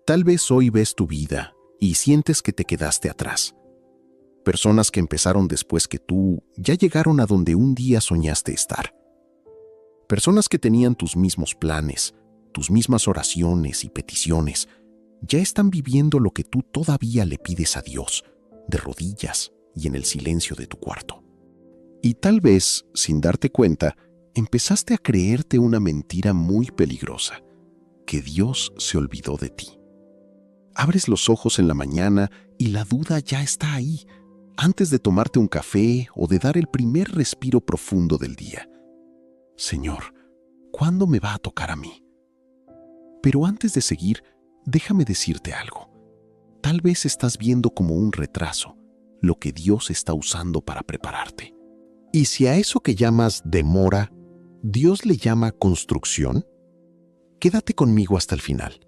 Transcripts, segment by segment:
Tal vez hoy ves tu vida y sientes que te quedaste atrás. Personas que empezaron después que tú ya llegaron a donde un día soñaste estar. Personas que tenían tus mismos planes, tus mismas oraciones y peticiones, ya están viviendo lo que tú todavía le pides a Dios, de rodillas y en el silencio de tu cuarto. Y tal vez, sin darte cuenta, empezaste a creerte una mentira muy peligrosa, que Dios se olvidó de ti. Abres los ojos en la mañana y la duda ya está ahí, antes de tomarte un café o de dar el primer respiro profundo del día. Señor, ¿cuándo me va a tocar a mí? Pero antes de seguir, déjame decirte algo. Tal vez estás viendo como un retraso lo que Dios está usando para prepararte. Y si a eso que llamas demora, Dios le llama construcción, quédate conmigo hasta el final,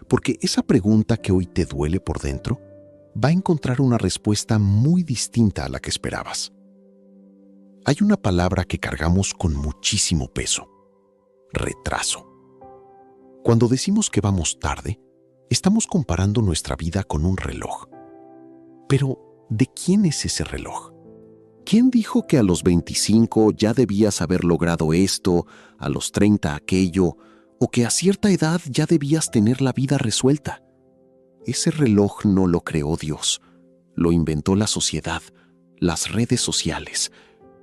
porque esa pregunta que hoy te duele por dentro va a encontrar una respuesta muy distinta a la que esperabas. Hay una palabra que cargamos con muchísimo peso: retraso. Cuando decimos que vamos tarde, estamos comparando nuestra vida con un reloj. Pero, ¿de quién es ese reloj? ¿Quién dijo que a los 25 ya debías haber logrado esto, a los 30 aquello, o que a cierta edad ya debías tener la vida resuelta? Ese reloj no lo creó Dios, lo inventó la sociedad, las redes sociales.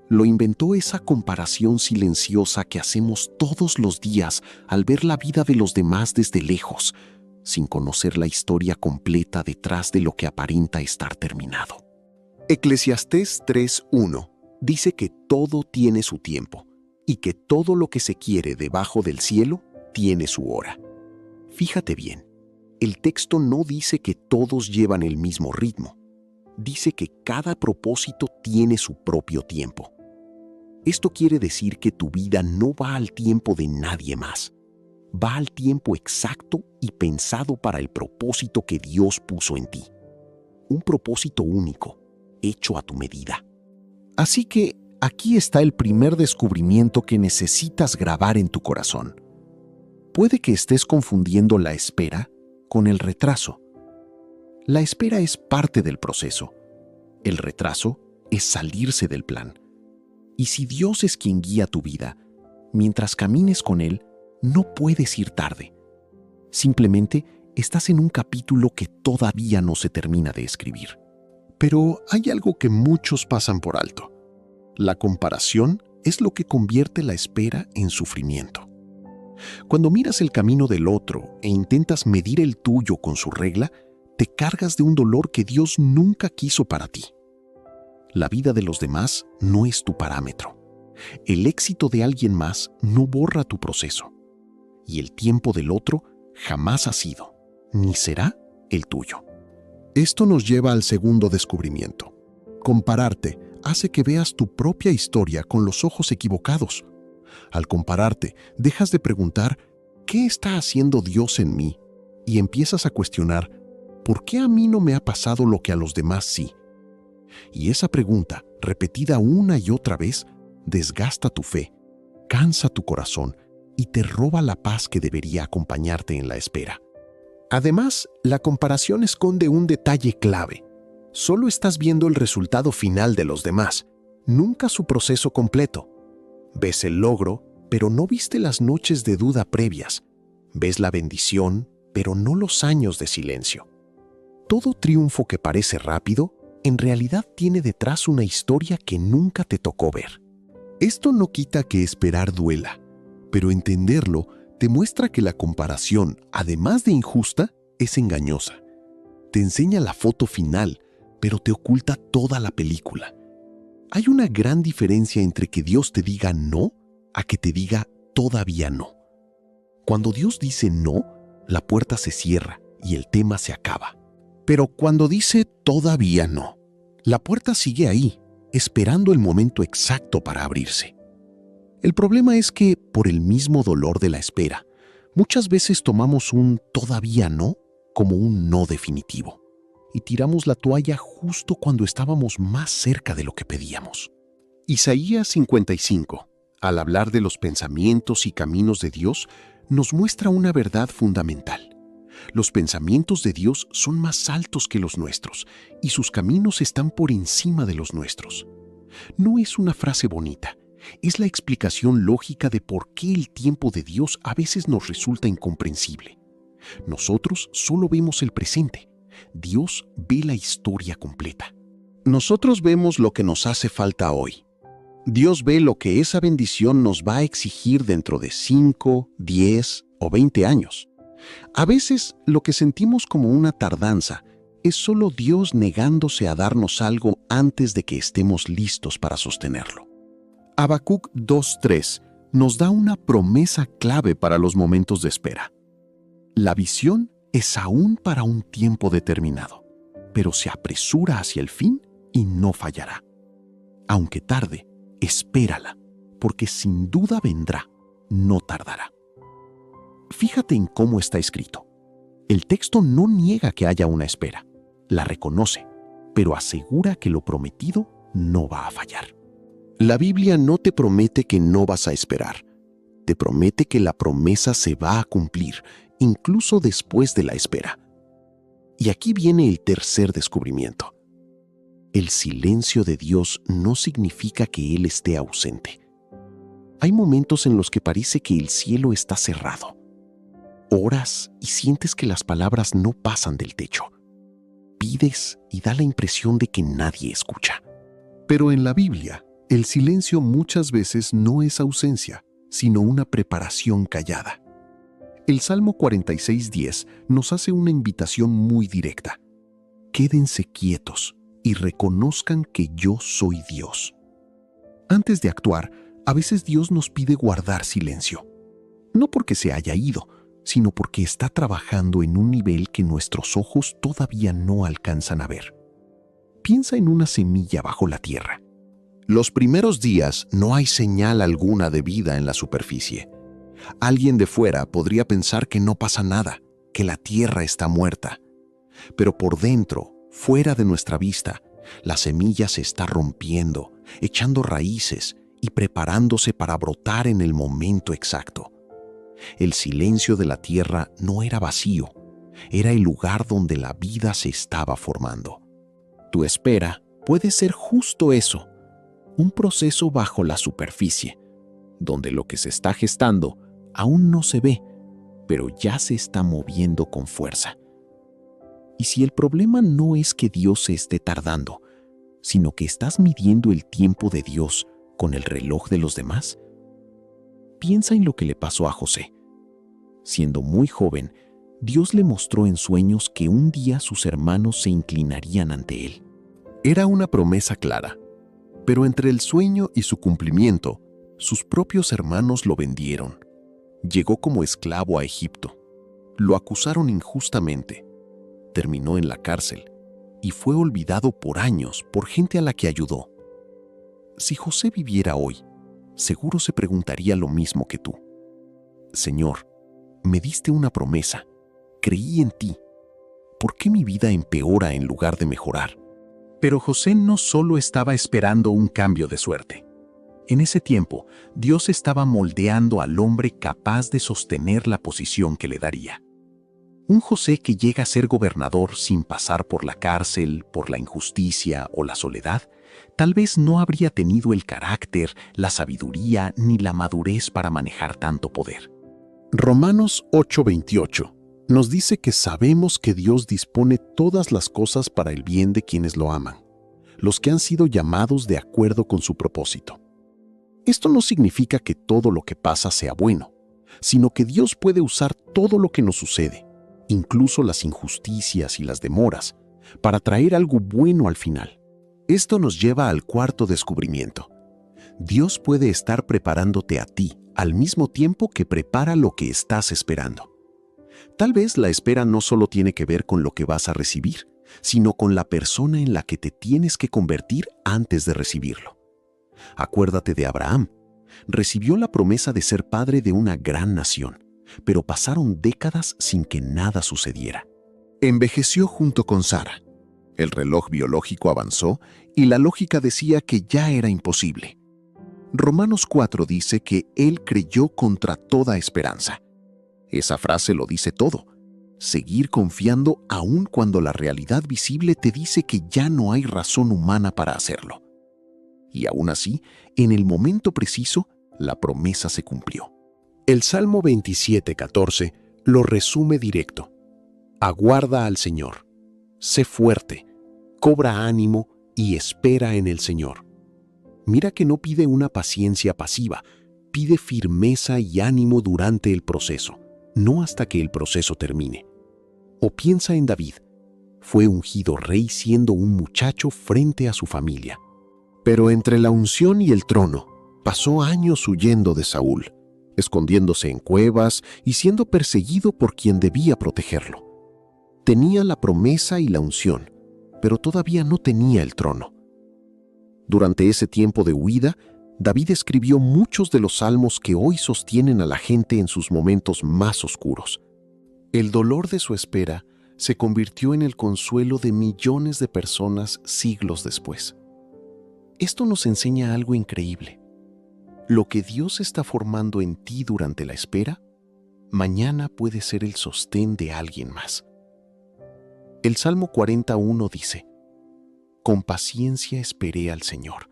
Lo inventó esa comparación silenciosa que hacemos todos los días al ver la vida de los demás desde lejos, sin conocer la historia completa detrás de lo que aparenta estar terminado. Eclesiastés 3:1 dice que todo tiene su tiempo y que todo lo que se quiere debajo del cielo tiene su hora. Fíjate bien, el texto no dice que todos llevan el mismo ritmo. Dice que cada propósito tiene su propio tiempo. Esto quiere decir que tu vida no va al tiempo de nadie más. Va al tiempo exacto y pensado para el propósito que Dios puso en ti. Un propósito único, hecho a tu medida. Así que aquí está el primer descubrimiento que necesitas grabar en tu corazón. Puede que estés confundiendo la espera con el retraso. La espera es parte del proceso. El retraso es salirse del plan. Y si Dios es quien guía tu vida, mientras camines con Él, no puedes ir tarde. Simplemente estás en un capítulo que todavía no se termina de escribir. Pero hay algo que muchos pasan por alto. La comparación es lo que convierte la espera en sufrimiento. Cuando miras el camino del otro e intentas medir el tuyo con su regla, te cargas de un dolor que Dios nunca quiso para ti. La vida de los demás no es tu parámetro. El éxito de alguien más no borra tu proceso. Y el tiempo del otro jamás ha sido, ni será, el tuyo. Esto nos lleva al segundo descubrimiento. Compararte hace que veas tu propia historia con los ojos equivocados. Al compararte, dejas de preguntar ¿qué está haciendo Dios en mí? Y empiezas a cuestionar ¿por qué a mí no me ha pasado lo que a los demás sí? Y esa pregunta, repetida una y otra vez, desgasta tu fe, cansa tu corazón y te roba la paz que debería acompañarte en la espera. Además, la comparación esconde un detalle clave. Solo estás viendo el resultado final de los demás, nunca su proceso completo. Ves el logro, pero no viste las noches de duda previas. Ves la bendición, pero no los años de silencio. Todo triunfo que parece rápido, en realidad tiene detrás una historia que nunca te tocó ver. Esto no quita que esperar duela, pero entenderlo te muestra que la comparación, además de injusta, es engañosa. Te enseña la foto final, pero te oculta toda la película. Hay una gran diferencia entre que Dios te diga no a que te diga todavía no. Cuando Dios dice no, la puerta se cierra y el tema se acaba. Pero cuando dice todavía no, la puerta sigue ahí, esperando el momento exacto para abrirse. El problema es que, por el mismo dolor de la espera, muchas veces tomamos un todavía no como un no definitivo y tiramos la toalla justo cuando estábamos más cerca de lo que pedíamos. Isaías 55, al hablar de los pensamientos y caminos de Dios, nos muestra una verdad fundamental. Los pensamientos de Dios son más altos que los nuestros y sus caminos están por encima de los nuestros. No es una frase bonita, es la explicación lógica de por qué el tiempo de Dios a veces nos resulta incomprensible. Nosotros solo vemos el presente, Dios ve la historia completa. Nosotros vemos lo que nos hace falta hoy. Dios ve lo que esa bendición nos va a exigir dentro de 5, 10 o 20 años. A veces lo que sentimos como una tardanza es solo Dios negándose a darnos algo antes de que estemos listos para sostenerlo. Habacuc 2:3 nos da una promesa clave para los momentos de espera. La visión es aún para un tiempo determinado, pero se apresura hacia el fin y no fallará. Aunque tarde, espérala, porque sin duda vendrá, no tardará. Fíjate en cómo está escrito. El texto no niega que haya una espera, la reconoce, pero asegura que lo prometido no va a fallar. La Biblia no te promete que no vas a esperar, te promete que la promesa se va a cumplir, incluso después de la espera. Y aquí viene el tercer descubrimiento. El silencio de Dios no significa que Él esté ausente. Hay momentos en los que parece que el cielo está cerrado. Oras y sientes que las palabras no pasan del techo. Pides y da la impresión de que nadie escucha. Pero en la Biblia, el silencio muchas veces no es ausencia, sino una preparación callada. El Salmo 46:10 nos hace una invitación muy directa. Quédense quietos y reconozcan que yo soy Dios. Antes de actuar, a veces Dios nos pide guardar silencio. No porque se haya ido, sino porque está trabajando en un nivel que nuestros ojos todavía no alcanzan a ver. Piensa en una semilla bajo la tierra. Los primeros días no hay señal alguna de vida en la superficie. Alguien de fuera podría pensar que no pasa nada, que la tierra está muerta. Pero por dentro, fuera de nuestra vista, la semilla se está rompiendo, echando raíces y preparándose para brotar en el momento exacto. El silencio de la tierra no era vacío, era el lugar donde la vida se estaba formando. Tu espera puede ser justo eso, un proceso bajo la superficie, donde lo que se está gestando aún no se ve, pero ya se está moviendo con fuerza. Y si el problema no es que Dios se esté tardando, sino que estás midiendo el tiempo de Dios con el reloj de los demás, piensa en lo que le pasó a José. Siendo muy joven, Dios le mostró en sueños que un día sus hermanos se inclinarían ante él. Era una promesa clara, pero entre el sueño y su cumplimiento, sus propios hermanos lo vendieron. Llegó como esclavo a Egipto. Lo acusaron injustamente. Terminó en la cárcel y fue olvidado por años por gente a la que ayudó. Si José viviera hoy, seguro se preguntaría lo mismo que tú. Señor, me diste una promesa, creí en ti. ¿Por qué mi vida empeora en lugar de mejorar? Pero José no solo estaba esperando un cambio de suerte. En ese tiempo, Dios estaba moldeando al hombre capaz de sostener la posición que le daría. Un José que llega a ser gobernador sin pasar por la cárcel, por la injusticia o la soledad, tal vez no habría tenido el carácter, la sabiduría ni la madurez para manejar tanto poder. Romanos 8:28 nos dice que sabemos que Dios dispone todas las cosas para el bien de quienes lo aman, los que han sido llamados de acuerdo con su propósito. Esto no significa que todo lo que pasa sea bueno, sino que Dios puede usar todo lo que nos sucede, incluso las injusticias y las demoras, para traer algo bueno al final. Esto nos lleva al cuarto descubrimiento. Dios puede estar preparándote a ti al mismo tiempo que prepara lo que estás esperando. Tal vez la espera no solo tiene que ver con lo que vas a recibir, sino con la persona en la que te tienes que convertir antes de recibirlo. Acuérdate de Abraham. Recibió la promesa de ser padre de una gran nación, pero pasaron décadas sin que nada sucediera. Envejeció junto con Sara. El reloj biológico avanzó y la lógica decía que ya era imposible. Romanos 4 dice que él creyó contra toda esperanza. Esa frase lo dice todo. Seguir confiando aun cuando la realidad visible te dice que ya no hay razón humana para hacerlo. Y aún así, en el momento preciso, la promesa se cumplió. El Salmo 27:14 lo resume directo. Aguarda al Señor, sé fuerte, cobra ánimo y espera en el Señor. Mira que no pide una paciencia pasiva, pide firmeza y ánimo durante el proceso, no hasta que el proceso termine. O piensa en David. Fue ungido rey siendo un muchacho frente a su familia. Pero entre la unción y el trono, pasó años huyendo de Saúl, escondiéndose en cuevas y siendo perseguido por quien debía protegerlo. Tenía la promesa y la unción, pero todavía no tenía el trono. Durante ese tiempo de huida, David escribió muchos de los salmos que hoy sostienen a la gente en sus momentos más oscuros. El dolor de su espera se convirtió en el consuelo de millones de personas siglos después. Esto nos enseña algo increíble. Lo que Dios está formando en ti durante la espera, mañana puede ser el sostén de alguien más. El Salmo 41 dice: «Con paciencia esperé al Señor,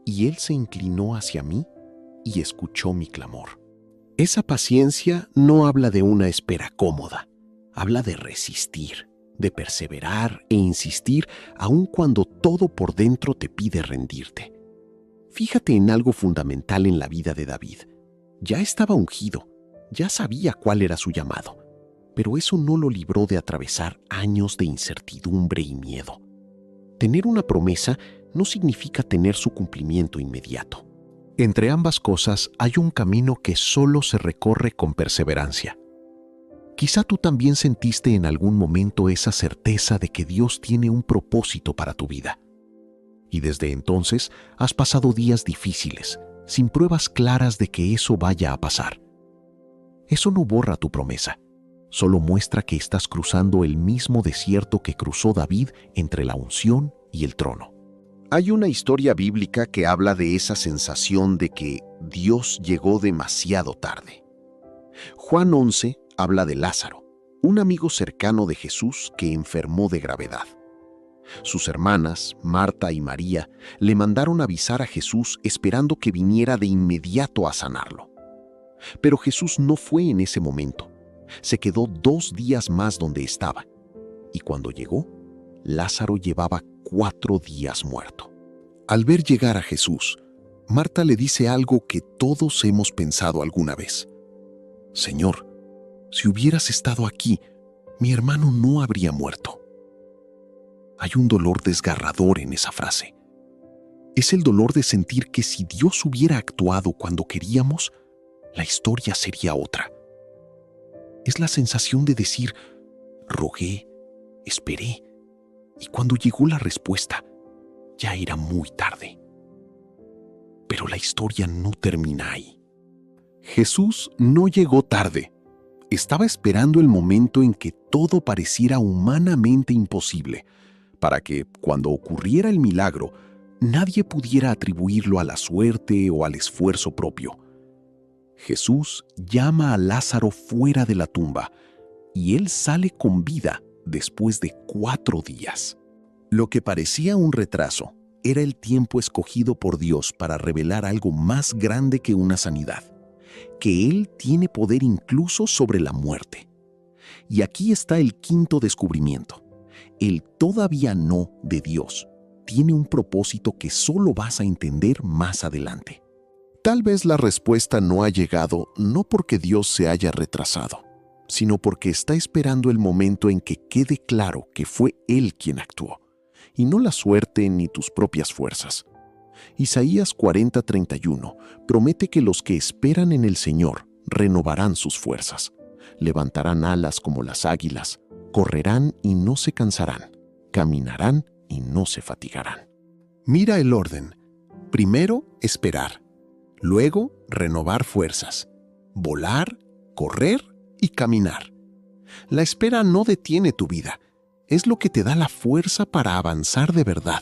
y Él se inclinó hacia mí y escuchó mi clamor». Esa paciencia no habla de una espera cómoda, habla de resistir, de perseverar e insistir aun cuando todo por dentro te pide rendirte. Fíjate en algo fundamental en la vida de David. Ya estaba ungido, ya sabía cuál era su llamado, pero eso no lo libró de atravesar años de incertidumbre y miedo. Tener una promesa no significa tener su cumplimiento inmediato. Entre ambas cosas hay un camino que solo se recorre con perseverancia. Quizá tú también sentiste en algún momento esa certeza de que Dios tiene un propósito para tu vida. Y desde entonces has pasado días difíciles, sin pruebas claras de que eso vaya a pasar. Eso no borra tu promesa, solo muestra que estás cruzando el mismo desierto que cruzó David entre la unción y el trono. Hay una historia bíblica que habla de esa sensación de que Dios llegó demasiado tarde. Juan 11 habla de Lázaro, un amigo cercano de Jesús que enfermó de gravedad. Sus hermanas, Marta y María, le mandaron avisar a Jesús esperando que viniera de inmediato a sanarlo. Pero Jesús no fue en ese momento. Se quedó 2 días más donde estaba. Y cuando llegó, Lázaro llevaba 4 días muerto. Al ver llegar a Jesús, Marta le dice algo que todos hemos pensado alguna vez. «Señor, si hubieras estado aquí, mi hermano no habría muerto». Hay un dolor desgarrador en esa frase. Es el dolor de sentir que si Dios hubiera actuado cuando queríamos, la historia sería otra. Es la sensación de decir, rogué, esperé, y cuando llegó la respuesta, ya era muy tarde. Pero la historia no termina ahí. Jesús no llegó tarde. Estaba esperando el momento en que todo pareciera humanamente imposible, para que, cuando ocurriera el milagro, nadie pudiera atribuirlo a la suerte o al esfuerzo propio. Jesús llama a Lázaro fuera de la tumba, y él sale con vida después de 4 días. Lo que parecía un retraso era el tiempo escogido por Dios para revelar algo más grande que una sanidad, que Él tiene poder incluso sobre la muerte. Y aquí está el quinto descubrimiento. El todavía no de Dios tiene un propósito que solo vas a entender más adelante. Tal vez la respuesta no ha llegado no porque Dios se haya retrasado, sino porque está esperando el momento en que quede claro que fue Él quien actuó, y no la suerte ni tus propias fuerzas. Isaías 40:31 promete que los que esperan en el Señor renovarán sus fuerzas, levantarán alas como las águilas, correrán y no se cansarán, caminarán y no se fatigarán. Mira el orden. Primero, esperar. Luego, renovar fuerzas. Volar, correr y caminar. La espera no detiene tu vida. Es lo que te da la fuerza para avanzar de verdad.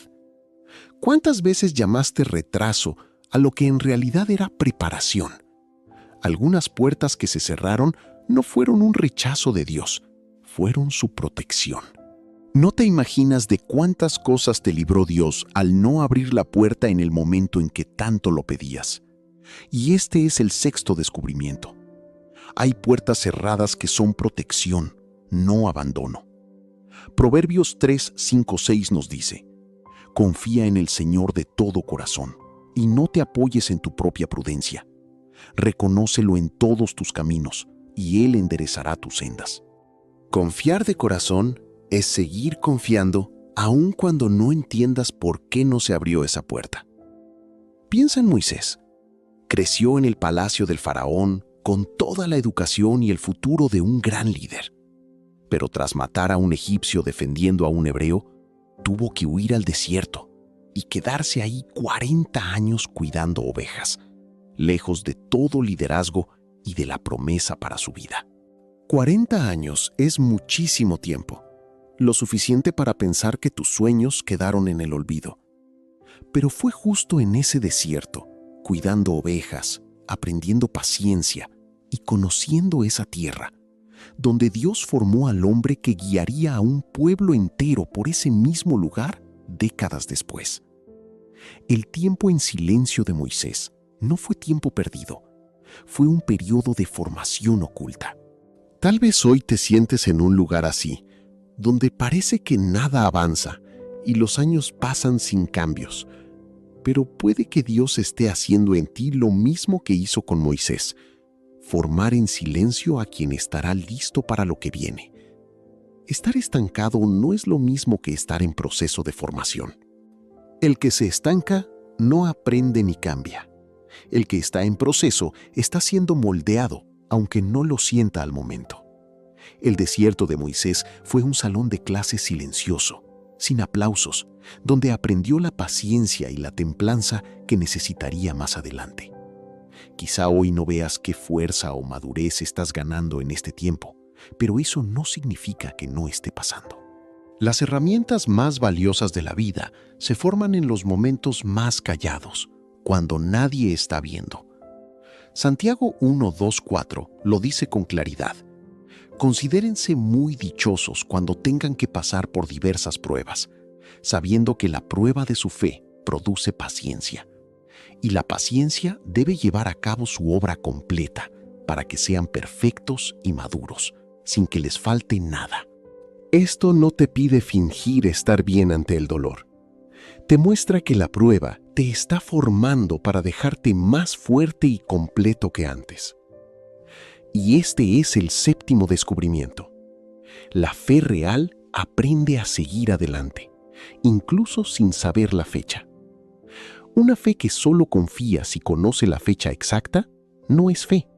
¿Cuántas veces llamaste retraso a lo que en realidad era preparación? Algunas puertas que se cerraron no fueron un rechazo de Dios, fueron su protección. No te imaginas de cuántas cosas te libró Dios al no abrir la puerta en el momento en que tanto lo pedías. Y este es el sexto descubrimiento. Hay puertas cerradas que son protección, no abandono. Proverbios 3, 5, 6 nos dice: confía en el Señor de todo corazón y no te apoyes en tu propia prudencia. Reconócelo en todos tus caminos y Él enderezará tus sendas. Confiar de corazón es seguir confiando aun cuando no entiendas por qué no se abrió esa puerta. Piensa en Moisés. Creció en el palacio del faraón con toda la educación y el futuro de un gran líder. Pero tras matar a un egipcio defendiendo a un hebreo, tuvo que huir al desierto y quedarse ahí 40 años cuidando ovejas, lejos de todo liderazgo y de la promesa para su vida. 40 años es muchísimo tiempo, lo suficiente para pensar que tus sueños quedaron en el olvido. Pero fue justo en ese desierto, cuidando ovejas, aprendiendo paciencia y conociendo esa tierra, donde Dios formó al hombre que guiaría a un pueblo entero por ese mismo lugar décadas después. El tiempo en silencio de Moisés no fue tiempo perdido, fue un periodo de formación oculta. Tal vez hoy te sientes en un lugar así, donde parece que nada avanza y los años pasan sin cambios, pero puede que Dios esté haciendo en ti lo mismo que hizo con Moisés: formar en silencio a quien estará listo para lo que viene. Estar estancado no es lo mismo que estar en proceso de formación. El que se estanca no aprende ni cambia. El que está en proceso está siendo moldeado, aunque no lo sienta al momento. El desierto de Moisés fue un salón de clases silencioso, sin aplausos, donde aprendió la paciencia y la templanza que necesitaría más adelante. Quizá hoy no veas qué fuerza o madurez estás ganando en este tiempo, pero eso no significa que no esté pasando. Las herramientas más valiosas de la vida se forman en los momentos más callados, cuando nadie está viendo. Santiago 1, 2, 4 lo dice con claridad: considérense muy dichosos cuando tengan que pasar por diversas pruebas, sabiendo que la prueba de su fe produce paciencia. Y la paciencia debe llevar a cabo su obra completa para que sean perfectos y maduros, sin que les falte nada. Esto no te pide fingir estar bien ante el dolor. Te muestra que la prueba te está formando para dejarte más fuerte y completo que antes. Y este es el séptimo descubrimiento. La fe real aprende a seguir adelante, incluso sin saber la fecha. Una fe que solo confía si conoce la fecha exacta no es fe,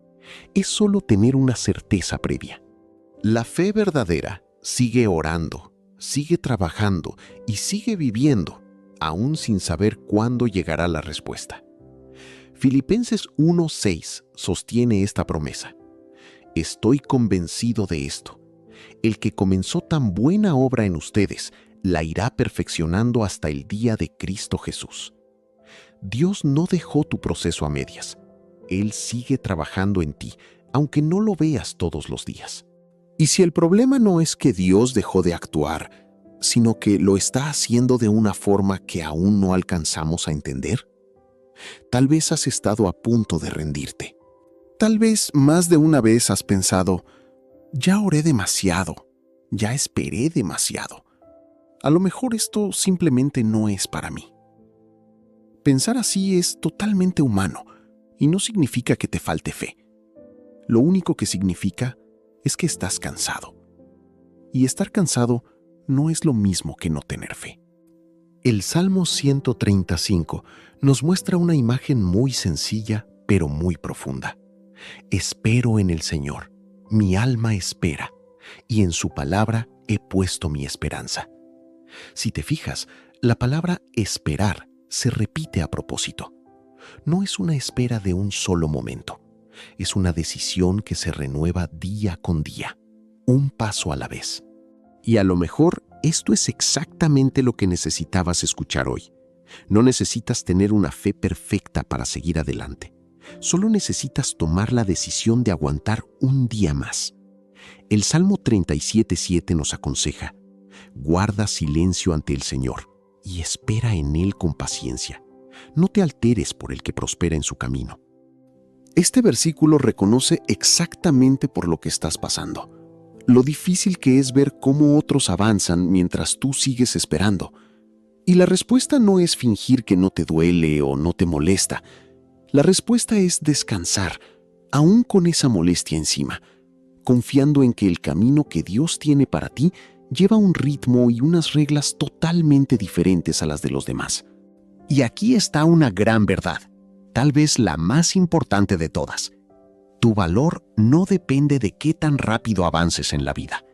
es solo tener una certeza previa. La fe verdadera sigue orando, sigue trabajando y sigue viviendo, aún sin saber cuándo llegará la respuesta. Filipenses 1:6 sostiene esta promesa: estoy convencido de esto. El que comenzó tan buena obra en ustedes la irá perfeccionando hasta el día de Cristo Jesús. Dios no dejó tu proceso a medias. Él sigue trabajando en ti, aunque no lo veas todos los días. Y si el problema no es que Dios dejó de actuar, sino que lo está haciendo de una forma que aún no alcanzamos a entender, tal vez has estado a punto de rendirte. Tal vez más de una vez has pensado: ya oré demasiado, ya esperé demasiado. A lo mejor esto simplemente no es para mí. Pensar así es totalmente humano y no significa que te falte fe. Lo único que significa es que estás cansado. Y estar cansado no es lo mismo que no tener fe. El Salmo 135 nos muestra una imagen muy sencilla, pero muy profunda. Espero en el Señor, mi alma espera, y en su palabra he puesto mi esperanza. Si te fijas, la palabra esperar se repite a propósito. No es una espera de un solo momento. Es una decisión que se renueva día con día, un paso a la vez. Y a lo mejor esto es exactamente lo que necesitabas escuchar hoy. No necesitas tener una fe perfecta para seguir adelante. Solo necesitas tomar la decisión de aguantar un día más. El Salmo 37:7 nos aconseja: guarda silencio ante el Señor y espera en Él con paciencia. No te alteres por el que prospera en su camino. Este versículo reconoce exactamente por lo que estás pasando. Lo difícil que es ver cómo otros avanzan mientras tú sigues esperando. Y la respuesta no es fingir que no te duele o no te molesta. La respuesta es descansar, aún con esa molestia encima, confiando en que el camino que Dios tiene para ti lleva un ritmo y unas reglas totalmente diferentes a las de los demás. Y aquí está una gran verdad, tal vez la más importante de todas. Tu valor no depende de qué tan rápido avances en la vida.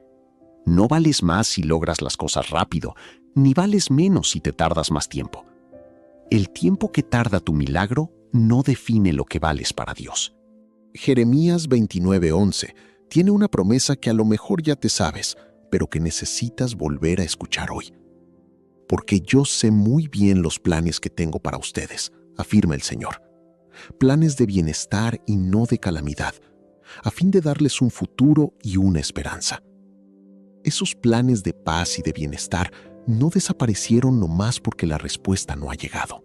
No vales más si logras las cosas rápido, ni vales menos si te tardas más tiempo. El tiempo que tarda tu milagro no define lo que vales para Dios. Jeremías 29:11 tiene una promesa que a lo mejor ya te sabes, pero que necesitas volver a escuchar hoy. Porque yo sé muy bien los planes que tengo para ustedes, afirma el Señor. Planes de bienestar y no de calamidad, a fin de darles un futuro y una esperanza. Esos planes de paz y de bienestar no desaparecieron nomás porque la respuesta no ha llegado.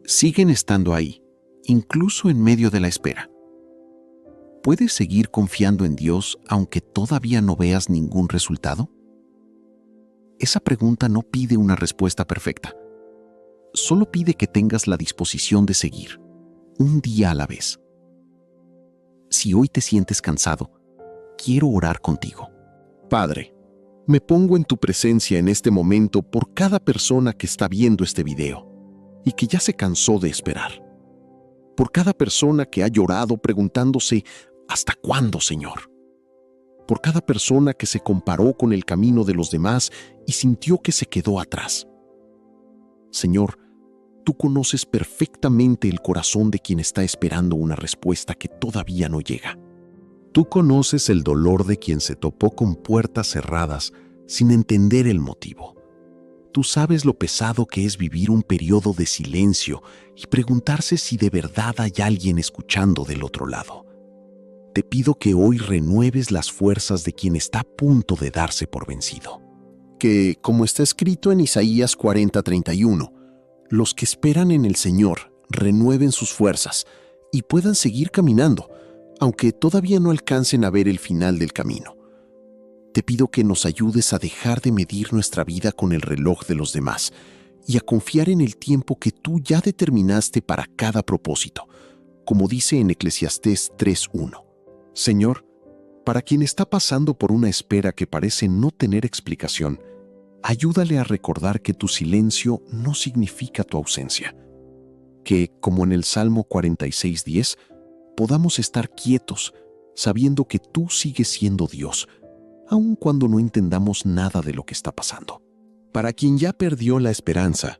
Siguen estando ahí, incluso en medio de la espera. ¿Puedes seguir confiando en Dios aunque todavía no veas ningún resultado? Esa pregunta no pide una respuesta perfecta. Solo pide que tengas la disposición de seguir, un día a la vez. Si hoy te sientes cansado, quiero orar contigo. Padre, me pongo en tu presencia en este momento por cada persona que está viendo este video y que ya se cansó de esperar. Por cada persona que ha llorado preguntándose: ¿hasta cuándo, Señor? Por cada persona que se comparó con el camino de los demás y sintió que se quedó atrás. Señor, tú conoces perfectamente el corazón de quien está esperando una respuesta que todavía no llega. Tú conoces el dolor de quien se topó con puertas cerradas sin entender el motivo. Tú sabes lo pesado que es vivir un periodo de silencio y preguntarse si de verdad hay alguien escuchando del otro lado. Te pido que hoy renueves las fuerzas de quien está a punto de darse por vencido. Que, como está escrito en Isaías 40:31, los que esperan en el Señor renueven sus fuerzas y puedan seguir caminando, aunque todavía no alcancen a ver el final del camino. Te pido que nos ayudes a dejar de medir nuestra vida con el reloj de los demás y a confiar en el tiempo que tú ya determinaste para cada propósito, como dice en Eclesiastés 3:1. Señor, para quien está pasando por una espera que parece no tener explicación, ayúdale a recordar que tu silencio no significa tu ausencia. Que, como en el Salmo 46:10, podamos estar quietos, sabiendo que tú sigues siendo Dios, aun cuando no entendamos nada de lo que está pasando. Para quien ya perdió la esperanza,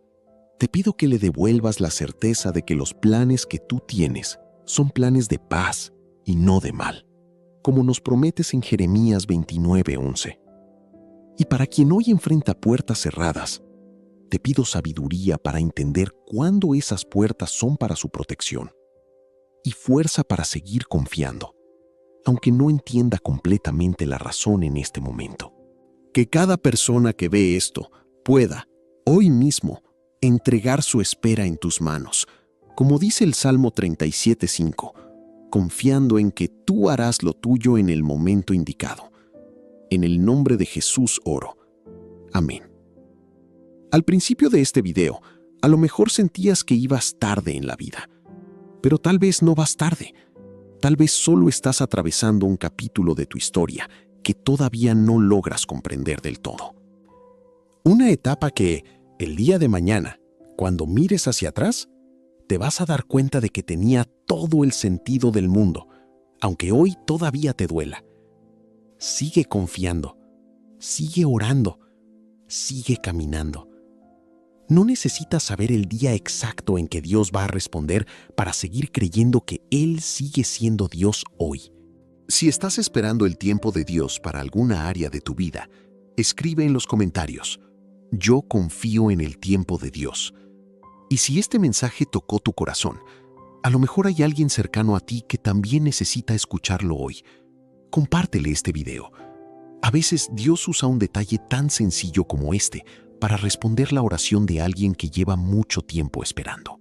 te pido que le devuelvas la certeza de que los planes que tú tienes son planes de paz y no de mal, como nos prometes en Jeremías 29:11. Y para quien hoy enfrenta puertas cerradas, te pido sabiduría para entender cuándo esas puertas son para su protección y fuerza para seguir confiando, aunque no entienda completamente la razón en este momento. Que cada persona que ve esto pueda, hoy mismo, entregar su espera en tus manos, como dice el Salmo 37:5, confiando en que tú harás lo tuyo en el momento indicado. En el nombre de Jesús oro. Amén. Al principio de este video, a lo mejor sentías que ibas tarde en la vida, pero tal vez no vas tarde. Tal vez solo estás atravesando un capítulo de tu historia que todavía no logras comprender del todo. Una etapa que, el día de mañana, cuando mires hacia atrás, te vas a dar cuenta de que tenía todo el sentido del mundo, aunque hoy todavía te duela. Sigue confiando, sigue orando, sigue caminando. No necesitas saber el día exacto en que Dios va a responder para seguir creyendo que Él sigue siendo Dios hoy. Si estás esperando el tiempo de Dios para alguna área de tu vida, escribe en los comentarios: yo confío en el tiempo de Dios. Y si este mensaje tocó tu corazón, a lo mejor hay alguien cercano a ti que también necesita escucharlo hoy. Compártele este video A veces Dios usa un detalle tan sencillo como este para responder la oración de alguien que lleva mucho tiempo esperando.